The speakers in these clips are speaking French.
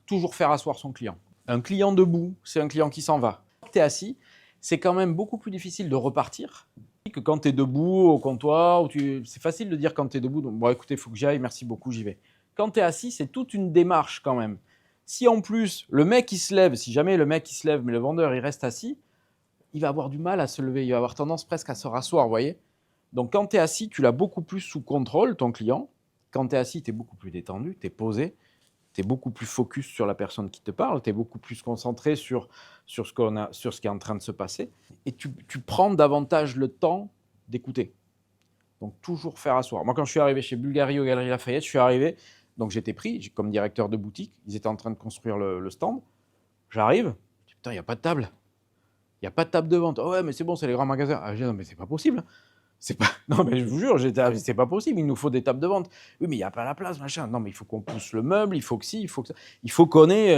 toujours faire asseoir son client. Un client debout, c'est un client qui s'en va. Quand tu es assis, c'est quand même beaucoup plus difficile de repartir que quand tu es debout au comptoir. C'est facile de dire quand tu es debout, donc, bon écoutez, il faut que j'y aille, merci beaucoup, j'y vais. Quand tu es assis, c'est toute une démarche quand même. Si en plus, le mec il se lève, si jamais le mec il se lève, mais le vendeur il reste assis, il va avoir du mal à se lever, il va avoir tendance presque à se rasseoir, vous voyez. Donc quand tu es assis, tu l'as beaucoup plus sous contrôle, ton client. Quand tu es assis, tu es beaucoup plus détendu, tu es posé, tu es beaucoup plus focus sur la personne qui te parle, tu es beaucoup plus concentré sur ce qui est en train de se passer. Et tu prends davantage le temps d'écouter. Donc toujours faire asseoir. Moi, quand je suis arrivé chez Bulgari aux Galeries Lafayette, je suis arrivé, donc j'étais pris comme directeur de boutique. Ils étaient en train de construire le stand. J'arrive, je dis, putain, il n'y a pas de table. Il n'y a pas de table de vente. Oh ouais, mais c'est bon, c'est les grands magasins. Ah, je dis, non, mais c'est pas possible. C'est pas... Non, mais je vous jure, c'est pas possible. Il nous faut des tables de vente. Oui, mais il n'y a pas la place, machin. Non, mais il faut qu'on pousse le meuble, il faut que si, il faut que ça. Il faut qu'on ait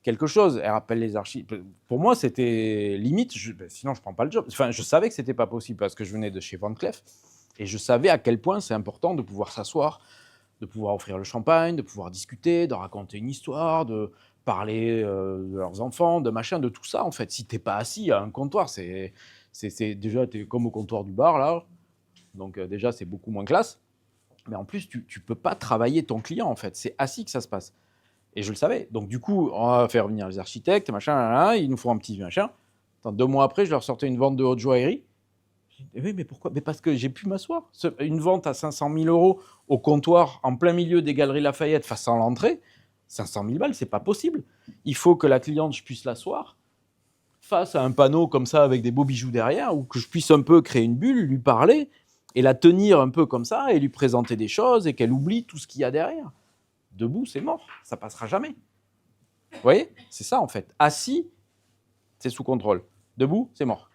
quelque chose. Elle rappelle les archives. Pour moi, c'était limite. Sinon, je prends pas le job. Enfin, je savais que c'était pas possible parce que je venais de chez Van Cleef et je savais à quel point c'est important de pouvoir s'asseoir, de pouvoir offrir le champagne, de pouvoir discuter, de raconter une histoire, de parler de leurs enfants, de machin, de tout ça en fait. Si t'es pas assis à un comptoir, c'est déjà t'es comme au comptoir du bar là, donc déjà c'est beaucoup moins classe. Mais en plus tu peux pas travailler ton client en fait. C'est assis que ça se passe. Et je le savais. Donc du coup on va faire venir les architectes, machin, là, ils nous font un petit machin. Attends, 2 mois après je leur sortais une vente de haute joaillerie. Oui, mais pourquoi? Mais parce que j'ai pu m'asseoir. Une vente à 500 000 euros au comptoir, en plein milieu des Galeries Lafayette, face à l'entrée, 500 000 balles, c'est pas possible. Il faut que la cliente, je puisse l'asseoir face à un panneau comme ça avec des beaux bijoux derrière, ou que je puisse un peu créer une bulle, lui parler et la tenir un peu comme ça et lui présenter des choses et qu'elle oublie tout ce qu'il y a derrière. Debout, c'est mort, ça passera jamais. Vous voyez? C'est ça en fait. Assis, c'est sous contrôle. Debout, c'est mort.